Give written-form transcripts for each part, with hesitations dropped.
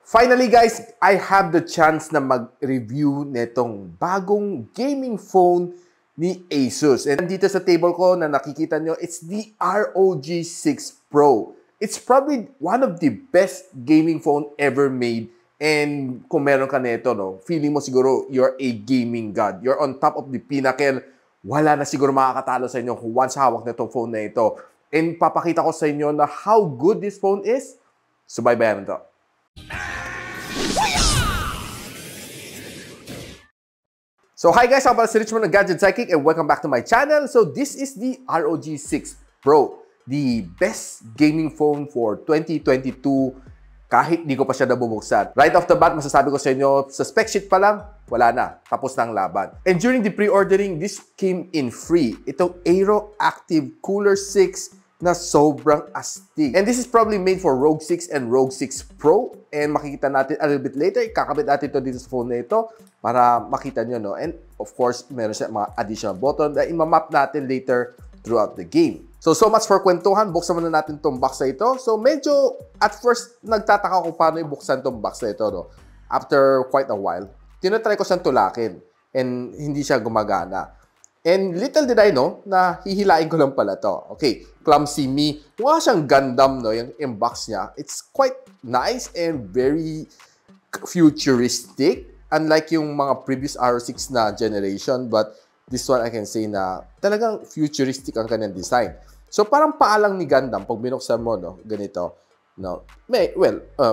Finally guys, I have the chance na mag-review netong bagong gaming phone ni ASUS. And dito sa table ko na nakikita nyo, it's the ROG 6 Pro. It's probably one of the best gaming phone ever made. And kung meron ka nito, no, feeling mo siguro you're a gaming god. You're on top of the pinnacle. Wala na siguro makakatalo sa inyo kung once hawak na itong phone na ito. And papakita ko sa inyo na how good this phone is. Subaybayan ito. So hi guys, ako pala si Richmond ng Gadget Sidekick and welcome back to my channel. So this is the ROG 6 Pro, the best gaming phone for 2022 kahit di ko pa siya nabubuksan. Right off the bat, masasabi ko sa inyo, sa spec sheet pa lang, wala na. Tapos na ang laban. And during the pre-ordering, this came in free. Itong Aero Active Cooler 6 na sobrang astig. And this is probably made for ROG 6 and ROG 6 Pro. And makikita natin a little bit later, kakabit natin ito dito sa phone na ito para makita nyo, no? And of course, meron siya mga additional button na imamap natin later throughout the game. So much for kwentuhan. Buksan muna natin itong box na ito. So medyo, at first, nagtataka ko paano ibuksan itong box na ito, no? After quite a while, tinatry ko siyang tulakin and hindi siya gumagana. And little did I know na hihilain ko lang pala to. Okay, clumsy me. Mukha siyang Gundam, no? Yung box niya. It's quite nice and very futuristic. Unlike yung mga previous R6 na generation. But this one I can say na talagang futuristic ang kanyang design. So parang paa lang ni Gundam. Pag binuksan mo, no? Ganito. No?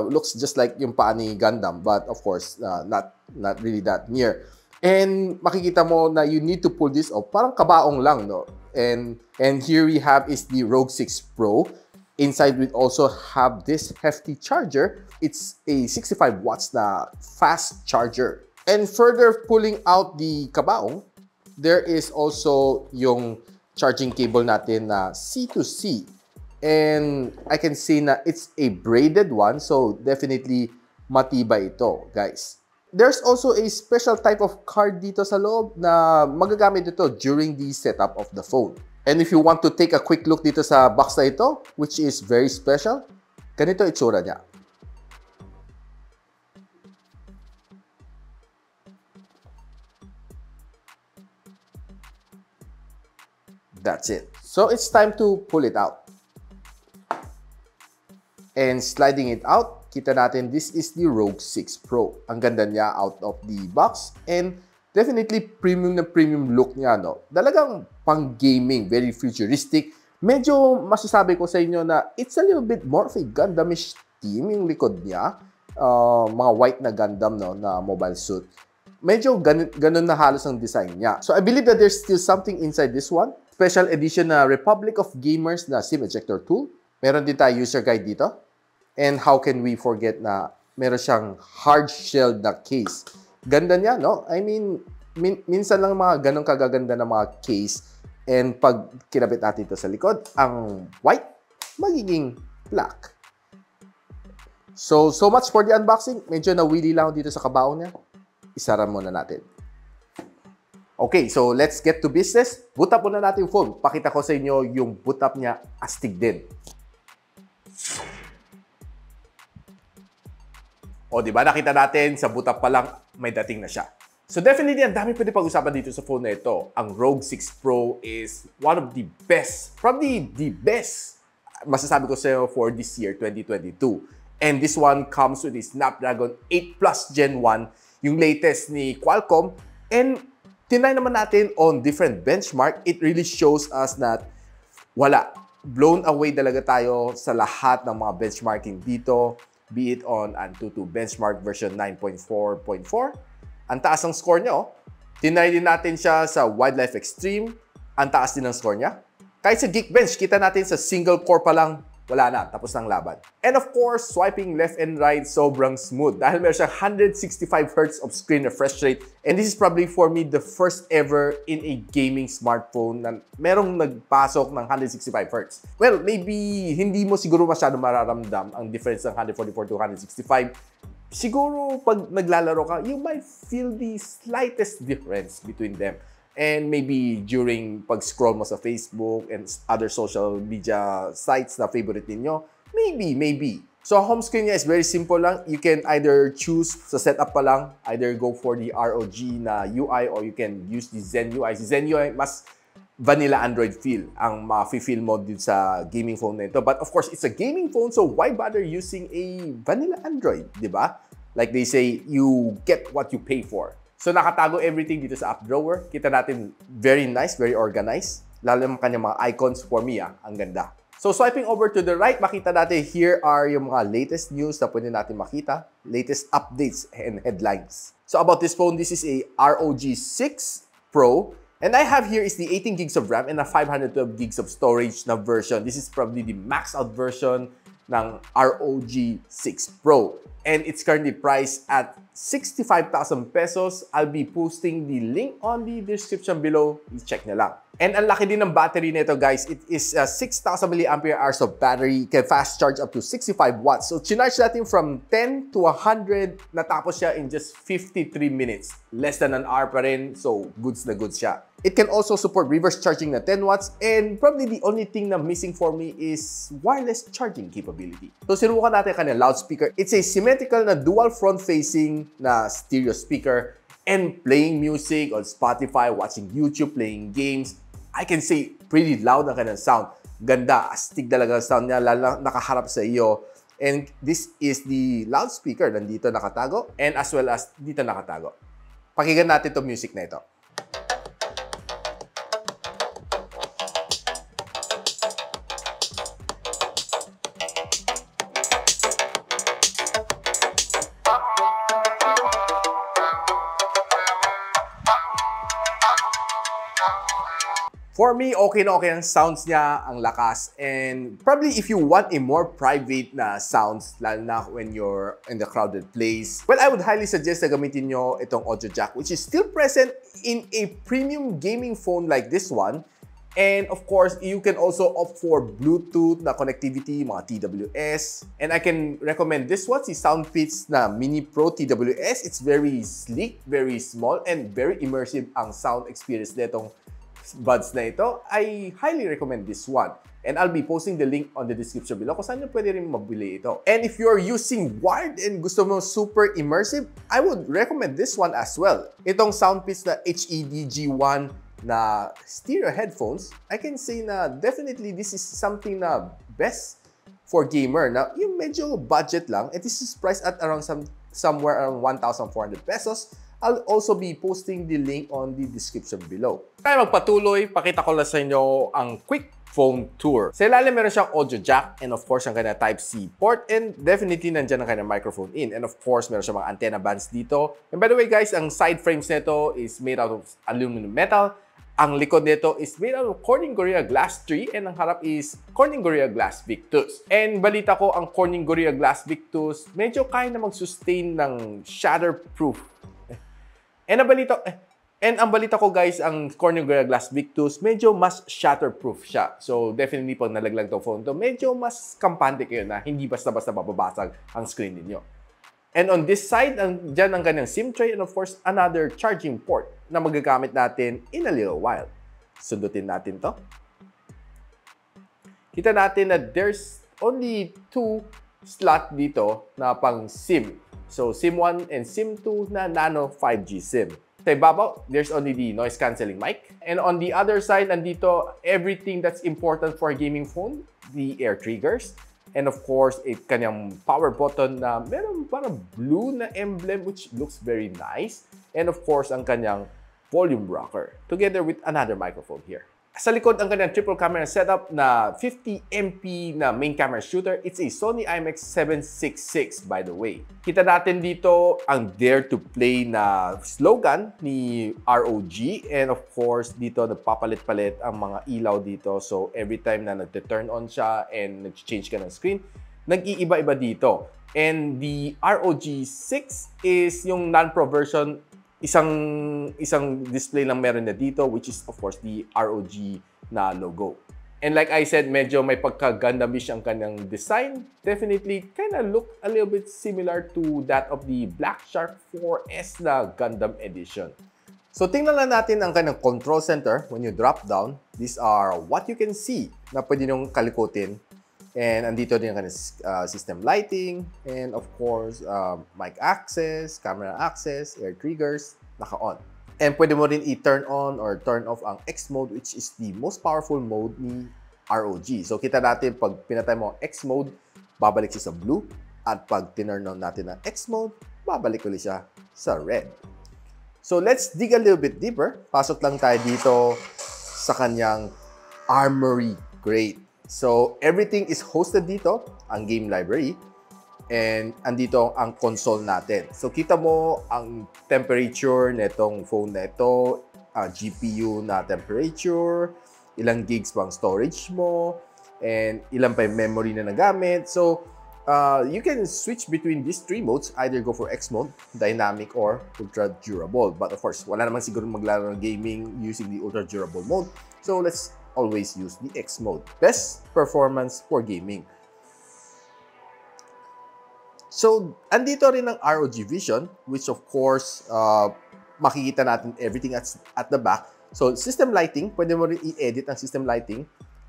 Looks just like yung paa ni Gundam. But of course, not really that near. And makikita mo na you need to pull this off. Parang kabaong lang, no? And here we have is the ROG 6 Pro. Inside we also have this hefty charger. It's a 65 watts na fast charger. And further pulling out the kabaong, there is also yung charging cable natin na C2C. And I can see na it's a braided one. So definitely matibay ito, guys. There's also a special type of card dito sa loob na magagamit ito during the setup of the phone. And if you want to take a quick look dito sa box na ito, which is very special, ganito itsura niya. That's it. So it's time to pull it out. And sliding it out, kita natin, this is the ROG 6 Pro. Ang ganda niya out of the box. And definitely premium na premium look niya, no? Talagang pang-gaming, very futuristic. Medyo masasabi ko sa inyo na it's a little bit more of a Gundamish theme yung likod niya. Mga white na Gundam, no? Na mobile suit. Medyo ganun na halos ang design niya. So I believe that there's still something inside this one. Special edition na Republic of Gamers na SIM ejector tool. Meron din tayo user guide dito. And how can we forget na meron siyang hard-shelled na case. Ganda niya, no? I mean, minsan lang mga ganong kagaganda na mga case. And pag kinabit natin ito sa likod, ang white, magiging black. So much for the unboxing. Medyo nawili lang dito sa kabaong niya. Isara muna natin. Okay, so let's get to business. Boot up muna natin yung phone. Pakita ko sa inyo yung boot up niya, astig din. O, diba? Nakita natin, sa boot up pa lang, may dating na siya. So, definitely, ang dami pwede pag-usapan dito sa phone na ito. Ang ROG 6 Pro is one of the best, probably the best, masasabi ko sa iyo for this year, 2022. And this one comes with the Snapdragon 8 Plus Gen 1, yung latest ni Qualcomm. And tinry naman natin on different benchmark. It really shows us that wala. Blown away talaga tayo sa lahat ng mga benchmarking dito. Be it on Antutu benchmark version 9.4.4. Ang taas ng score niya, oh. Tinry din natin siya sa Wildlife Extreme. Ang taas din ng score niya. Kahit sa Geekbench, kita natin sa single core pa lang, wala na, tapos ng laban. And of course, swiping left and right, sobrang smooth. Dahil meron siyang 165 Hz of screen refresh rate. And this is probably for me the first ever in a gaming smartphone na merong nagpasok ng 165 Hz. Well, maybe hindi mo siguro masyado mararamdam ang difference ng 144 to 165. Siguro pag naglalaro ka, you might feel the slightest difference between them. And maybe during pag-scroll mo sa Facebook and other social media sites na favorite ninyo, maybe. So, home screen niya is very simple lang. You can either choose sa setup pa lang, either go for the ROG na UI or you can use the Zen UI. Si Zen UI, mas vanilla Android feel ang ma-feel mo dito sa gaming phone na ito. But of course, it's a gaming phone, so why bother using a vanilla Android, di ba? Like they say, you get what you pay for. So, nakatago everything dito sa app drawer. Kita natin, very nice, very organized. Lalo yung kanyang mga icons for me, ang ganda. So, swiping over to the right, makita natin here are yung mga latest news na pwede natin makita. Latest updates and headlines. So, about this phone, this is a ROG 6 Pro. And I have here is the 18 gigs of RAM and a 512 gigs of storage na version. This is probably the max out version ng ROG 6 Pro. And it's currently priced at 65,000 pesos. I'll be posting the link on the description below. I-check na lang. And ang laki din ng battery nito, guys. It is 6,000 mAh of battery. Can fast charge up to 65 watts. So, chinarge natin from 10 to 100. Natapos siya in just 53 minutes. Less than an hour pa rin. So, goods na goods siya. It can also support reverse charging na 10 watts. And probably the only thing na missing for me is wireless charging capability. So, sinubukan natin kanyang loudspeaker. It's a symmetrical na dual front-facing na stereo speaker. And playing music on Spotify, watching YouTube, playing games. I can say pretty loud ang kanyang sound. Ganda, astig talaga ang sound niya, lalo nakaharap sa iyo. And this is the loudspeaker. Nandito nakatago and as well as dito nakatago. Pakinggan natin itong music na ito. For me, okay na okay ang sounds niya, ang lakas. And probably if you want a more private na sounds, lalo na when you're in the crowded place, well, I would highly suggest na gamitin nyo itong audio jack, which is still present in a premium gaming phone like this one. And of course, you can also opt for Bluetooth na connectivity, mga TWS. And I can recommend this one, si SoundFits na Mini Pro TWS. It's very sleek, very small, and very immersive ang sound experience nitong buds na ito. I highly recommend this one. And I'll be posting the link on the description below kung saan nyo pwede rin mabili ito. And if you're using wired and gusto mo super immersive, I would recommend this one as well. Itong SoundFits na HEDG1 na stereo headphones, I can say na definitely this is something na best for gamer. Now, yung medyo budget lang, and this is priced at around somewhere around 1,400 pesos. I'll also be posting the link on the description below. Kaya magpatuloy, pakita ko lang sa inyo ang quick phone tour. Sa ilalim meron siyang audio jack and of course ang kanya Type-C port and definitely nandiyan ang kanya microphone in. And of course meron siyang mga antenna bands dito. And by the way guys, ang side frames nito is made out of aluminum metal. Ang likod nito is made out of Corning Gorilla Glass 3 and ang harap is Corning Gorilla Glass Victus. And balita ko ang Corning Gorilla Glass Victus medyo kaya na mag-sustain ng shatterproof. And ang balita ko guys, ang Corning Gorilla Glass Victus, medyo mas shatterproof siya. So definitely pag nalaglag itong phone to, medyo mas kampante kayo na hindi basta-basta mababasag ang screen ninyo. And on this side, dyan ang kanyang SIM tray and of course, another charging port na magagamit natin in a little while. Sundutin natin to. Kita natin na there's only 2 slot dito na pang SIM. So, SIM 1 and SIM 2 na Nano 5G SIM. Sa ibabaw, there's only the noise cancelling mic. And on the other side, nandito everything that's important for a gaming phone. The air triggers. And of course, kanyang power button na meron parang blue na emblem which looks very nice. And of course, ang kanyang volume rocker. Together with another microphone here. Sa likod, ang kanyang triple camera setup na 50MP na main camera shooter. It's a Sony IMX766 by the way. Kita natin dito ang Dare to Play na slogan ni ROG. And of course, dito nagpapalit-palit ang mga ilaw dito. So every time na nagte-turn on siya and nag-change ka ng screen, nag-iiba-iba dito. And the ROG 6 is yung non-pro version. Isang display lang meron na dito, which is of course the ROG na logo. And like I said, medyo may pagka-Gundamish ang kanyang design. Definitely kind of look a little bit similar to that of the Black Shark 4S na Gundam Edition. So tingnan lang natin ang kanyang control center. When you drop down, these are what you can see na pwede niyong kalikutin. And andito din ang system lighting. And of course, mic access, camera access, air triggers, naka-on. And pwede mo rin i-turn on or turn off ang X mode, which is the most powerful mode ni ROG. So kita natin, pag pinatay mo ang X mode, babalik siya sa blue. At pag tinurn on natin ang X mode, babalik ulit siya sa red. So let's dig a little bit deeper. Pasok lang tayo dito sa kanyang Armory Crate. So everything is hosted dito, ang game library. And andito ang console natin. So kita mo ang temperature netong phone na ito, GPU na temperature, ilang gigs pang storage mo, and ilang pa yung memory na nagamit. So you can switch between these three modes, either go for X mode, dynamic, or ultra durable. But of course, wala naman siguro maglaro ng gaming using the ultra durable mode. So let's always use the X mode. Best performance for gaming. So, andito rin ang ROG Vision, which of course, makikita natin everything at the back. So, system lighting, pwede mo rin i-edit ang system lighting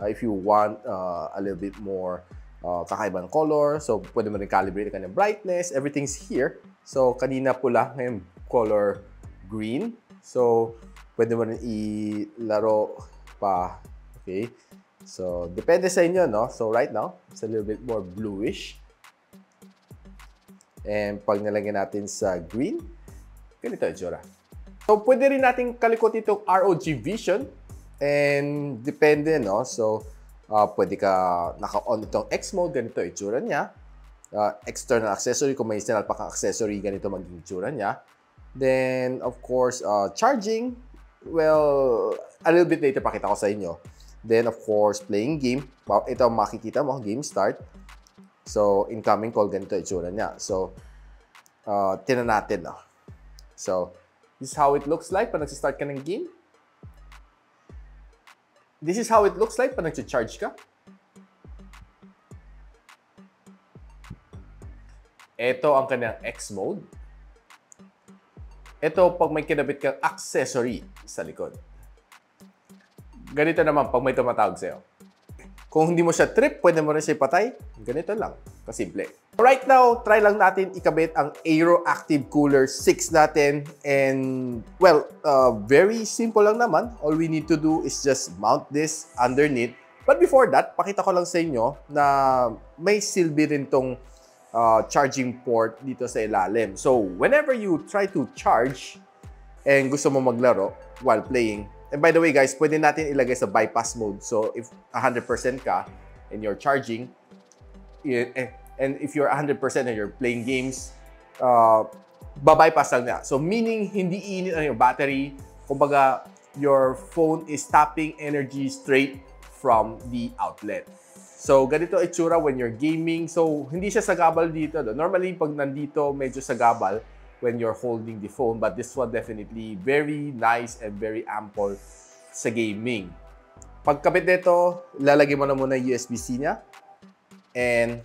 if you want a little bit more kakaibang color. So, pwede mo rin calibrate ang kanyang brightness. Everything's here. So, kanina pula, ngayon color green. So, pwede mo rin ilaro pa. Okay? So, depende sa inyo, no? So, right now, it's a little bit more bluish. And pag nalagyan natin sa green, ganito yung tsura. So, pwede rin natin kalikot itong ROG Vision. And depende, no? So, pwede ka naka-on itong X mode, ganito yung tsura niya. External accessory, kung may external pa kang accessory, ganito magiging tsura niya. Then, of course, charging. Well, a little bit later pakita ko sa inyo. Then, of course, playing game. Ito ang makikita mo, game start. So, incoming call, ganito yung itsura niya. So, tinan natin, no? So, this is how it looks like pag nagsistart ka ng game. This is how it looks like pag nagsi-charge ka. Ito ang kanyang X mode. Ito pag may kinabit kang accessory sa likod. Ganito naman pag may tumatawag sa'yo. Kung hindi mo siya trip, pwede mo rin siya ipatay. Ganito lang. Kasimple. Right now, try lang natin ikabit ang Aero Active Cooler 6 natin. And, well, very simple lang naman. All we need to do is just mount this underneath. But before that, pakita ko lang sa inyo na may silbi rin tong charging port dito sa ilalim. So, whenever you try to charge and gusto mo maglaro while playing, and by the way guys, pwede natin ilagay sa bypass mode. So if 100% ka and you're charging, and if you're 100% and you're playing games, babypass lang niya. So meaning, hindi init ang yung battery. Kumbaga, your phone is tapping energy straight from the outlet. So ganito itsura when you're gaming. So hindi siya sagabal dito. Normally, pag nandito, medyo sagabal when you're holding the phone, but this one definitely very nice and very ample sa gaming. Pagkabit nito, lalagay mo na muna yung USB-C niya and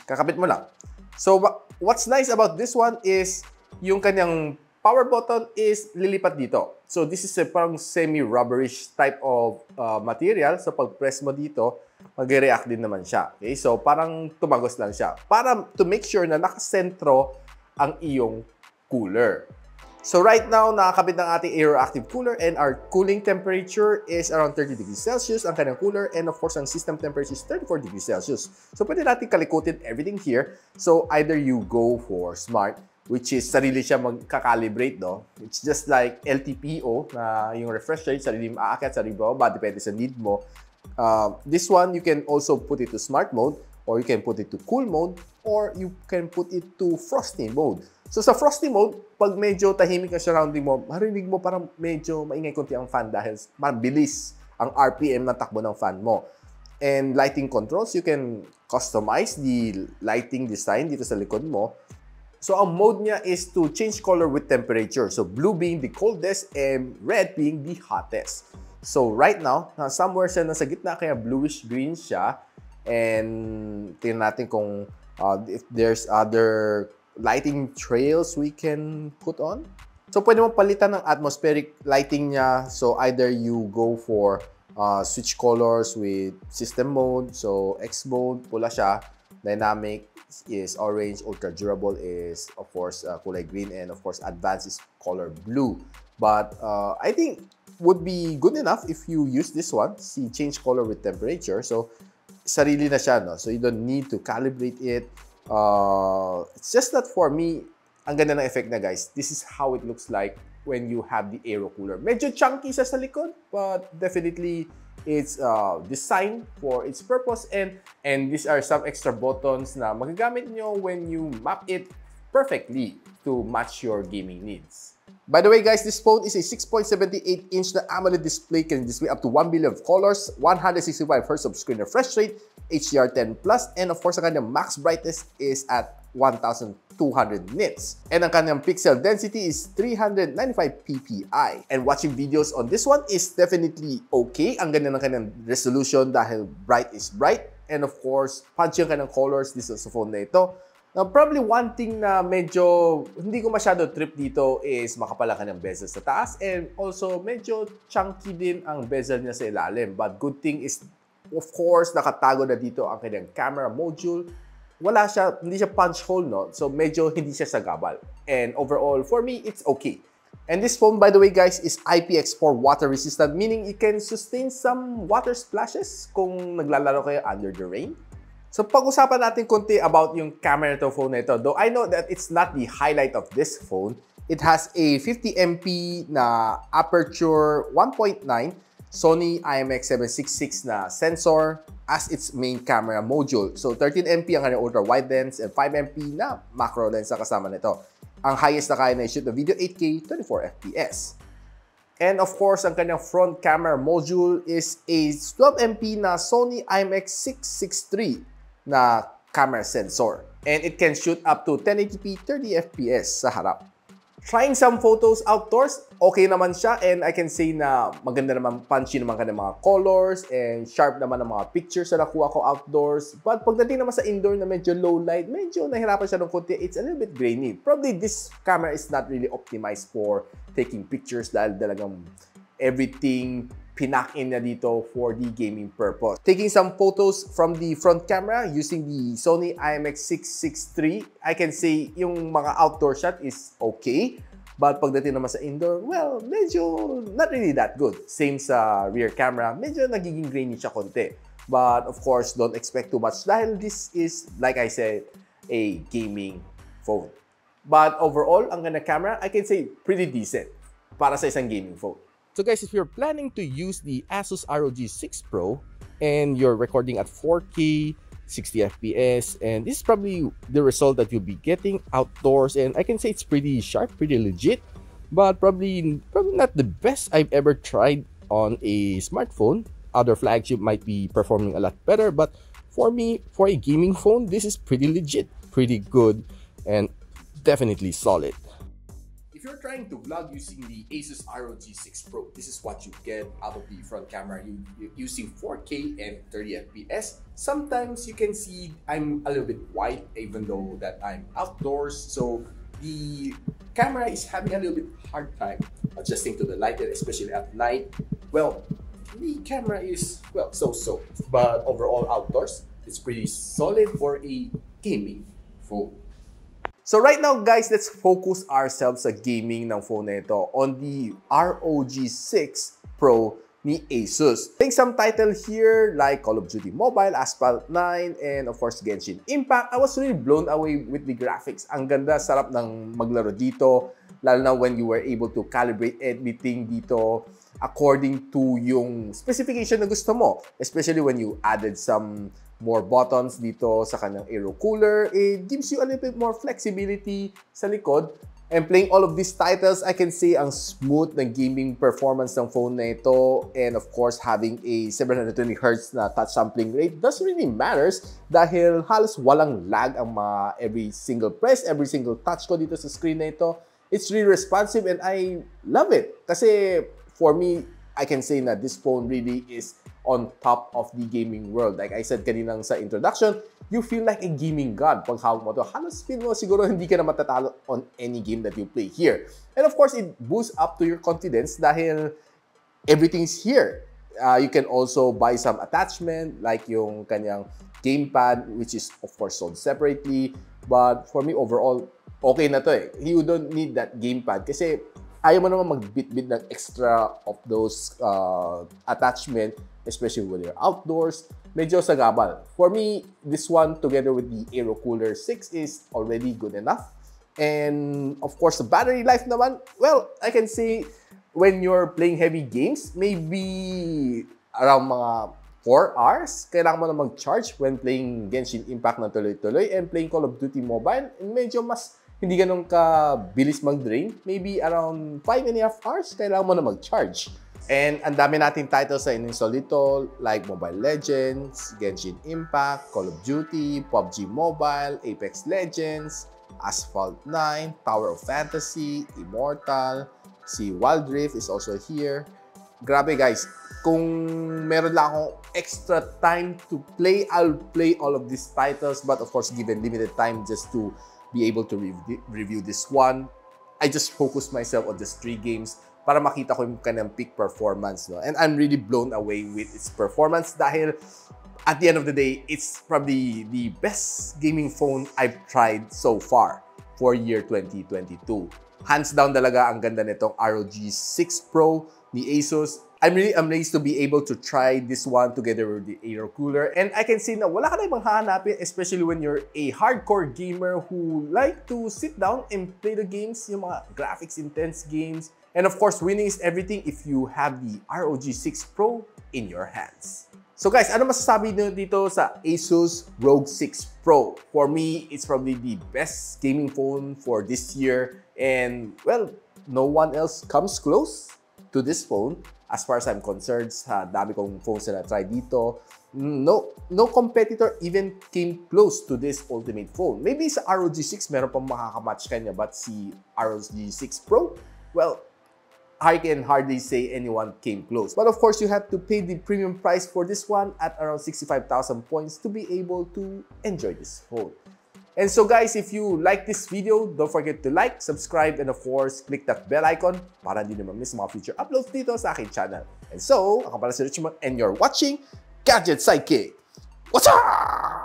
kakabit mo lang. So what's nice about this one is yung kanyang power button is lilipat dito. So this is a parang semi-rubberish type of material. So pag press mo dito, mag-react din naman siya. Okay? So parang tumagos lang siya para to make sure na nakasentro ang iyong cooler. So right now, nakakabit ng ating Aero Active Cooler and our cooling temperature is around 30 degrees Celsius, ang kanyang cooler, and of course, ang system temperature is 34 degrees Celsius. So pwede natin kalikutin everything here. So either you go for smart, which is sarili siya magkakalibrate, no? It's just like LTPO, na yung refresh rate, sarili maaakit, sarili bababa, depende sa need mo. This one, you can also put it to smart mode, or you can put it to cool mode, or you can put it to frosty mode. So sa frosty mode, pag medyo tahimik ang surrounding mo, marinig mo parang medyo maingay konti ang fan dahil mabilis ang RPM na takbo ng fan mo. And lighting controls, you can customize the lighting design dito sa likod mo. So ang mode niya is to change color with temperature. So blue being the coldest and red being the hottest. So right now, somewhere siya nasa gitna, kaya bluish-green siya. And tingnan natin kung if there's other lighting trails we can put on. So pwede mo palitan ng atmospheric lighting niya. So either you go for switch colors with system mode. So X mode, pula siya. Dynamic is orange. Ultra durable is, of course, kulay green. And of course, advanced is color blue. But I think would be good enough if you use this one. See, change color with temperature. So sarili na siya, no? So you don't need to calibrate it. It's just that for me, ang ganda ng effect na, guys. This is how it looks like when you have the aero cooler. Medyo chunky siya sa likod, but definitely it's designed for its purpose. And these are some extra buttons na magagamit nyo when you map it perfectly to match your gaming needs. By the way, guys, this phone is a 6.78-inch na AMOLED display, can display up to 1 billion colors, 165 Hz of screen refresh rate, HDR10+, and of course, ang kanyang max brightness is at 1,200 nits. And ang kanyang pixel density is 395 ppi. And watching videos on this one is definitely okay. Ang ganda ng kanyang resolution dahil bright is bright. And of course, punchy ang kanyang colors dito sa phone na ito. Now, probably one thing na medyo hindi ko masyado trip dito is makapal ang kanyang bezel sa taas, and also medyo chunky din ang bezel niya sa ilalim. But good thing is, of course, nakatago na dito ang kanyang camera module. Wala siya, hindi siya punch hole, no? So medyo hindi siya sagabal. And overall, for me, it's okay. And this phone, by the way, guys, is IPX4 water resistant, meaning it can sustain some water splashes kung naglalaro kayo under the rain. So pag-usapan natin konti about yung camera to phone na ito. Though I know that it's not the highlight of this phone. It has a 50MP na aperture 1.9 Sony IMX766 na sensor as its main camera module. So 13MP ang kanyang ultra wide lens and 5MP na macro lens na kasama nito. Ang highest na kaya na i-shoot na video 8K 24fps. And of course, ang kanyang front camera module is a 12MP na Sony IMX663 na camera sensor. And it can shoot up to 1080p 30fps sa harap. Trying some photos outdoors, okay naman siya, and I can say na maganda naman, punchy naman ka ng mga colors and sharp naman ang mga pictures na nakuha ko outdoors. But pagdating naman sa indoor na medyo low light, medyo nahirapan siya ng konti. It's a little bit grainy. Probably this camera is not really optimized for taking pictures dahil talagang everything pinak-in na dito for the gaming purpose. Taking some photos from the front camera using the Sony IMX663, I can say yung mga outdoor shot is okay. But pagdating naman sa indoor, well, medyo not really that good. Same sa rear camera, medyo nagiging grainy siya konti. But of course, don't expect too much dahil this is, like I said, a gaming phone. But overall, ang ganda camera, I can say pretty decent para sa isang gaming phone. So guys, if you're planning to use the ASUS ROG 6 Pro and you're recording at 4K, 60 FPS, and this is probably the result that you'll be getting outdoors, and I can say it's pretty sharp, pretty legit, but probably not the best I've ever tried on a smartphone. Other flagship might be performing a lot better, but for me, for a gaming phone, this is pretty legit, pretty good, and definitely solid. If you're trying to vlog using the ASUS ROG 6 Pro, this is what you get out of the front camera. You're using 4K and 30 FPS. Sometimes you can see I'm a little bit white even though that I'm outdoors. So the camera is having a little bit hard time adjusting to the light, and especially at night. Well, the camera is, well, so-so. But overall outdoors, it's pretty solid for a gaming phone. So right now, guys, let's focus ourselves sa gaming ng phone na ito on the ROG 6 Pro ni ASUS. Take some title here like Call of Duty Mobile, Asphalt 9, and of course Genshin Impact. I was really blown away with the graphics. Ang ganda, sarap ng maglaro dito, lalo na when you were able to calibrate everything dito according to yung specification na gusto mo. Especially when you added some more buttons dito sa kanyang aero cooler. It gives you a little bit more flexibility sa likod. And playing all of these titles, I can say ang smooth ng gaming performance ng phone na ito. And of course, having a 720Hz na touch sampling rate doesn't really matters dahil halos walang lag ang every single press, every single touch ko dito sa screen na ito. It's really responsive and I love it. Kasi for me, I can say na this phone really is on top of the gaming world. Like I said kaninang sa introduction, you feel like a gaming god pag hawak mo to. Halos feel mo siguro hindi ka na matatalo on any game that you play here. And of course, it boosts up to your confidence dahil everything's here. You can also buy some attachment like yung kanyang gamepad, which is of course sold separately. But for me, overall, okay na to eh. You don't need that gamepad kasi ayaw mo naman magbit-bit ng extra of those attachment, especially when you're outdoors. Medyo sagabal. For me, this one together with the Aero Cooler 6 is already good enough. And of course, the battery life naman, well, I can say when you're playing heavy games, maybe around mga 4 hours, kailangan mo na mag-charge when playing Genshin Impact na tuloy-tuloy and playing Call of Duty Mobile. And medyo mas hindi ganun ka-bilis mag-drain. Maybe around 5.5 hours, kailangan mo na mag-charge. And ang dami nating titles na in-install dito like Mobile Legends, Genshin Impact, Call of Duty, PUBG Mobile, Apex Legends, Asphalt 9, Tower of Fantasy, Immortal, si Wild Rift is also here. Grabe guys, kung meron lang akong extra time to play, I'll play all of these titles. But of course, given limited time just to be able to review this one, I just focus myself on just 3 games para makita ko yung kanyang peak performance. No? And I'm really blown away with its performance dahil at the end of the day, it's probably the best gaming phone I've tried so far for year 2022. Hands down talaga ang ganda nitong ROG 6 Pro ni ASUS. I'm really amazed to be able to try this one together with the Aero Cooler. And I can see na wala ka na ibang hahanapin, especially when you're a hardcore gamer who like to sit down and play the games, yung mga graphics intense games. And of course, winning is everything if you have the ROG 6 Pro in your hands. So guys, ano masasabi niyo dito sa ASUS ROG 6 Pro? For me, it's probably the best gaming phone for this year. And well, no one else comes close to this phone as far as I'm concerned. Sa dami kong phones na try dito, no competitor even came close to this ultimate phone. Maybe sa ROG 6 meron pang makakamatch kanya, but si ROG 6 Pro, well, I can hardly say anyone came close. But of course, you have to pay the premium price for this one at around 65,000 points to be able to enjoy this phone. And so guys, if you like this video, don't forget to like, subscribe, and of course, click that bell icon para hindi naman miss mga future uploads dito sa aking channel. And so, ako pala si Richmond and you're watching Gadget Sidekick. What's up?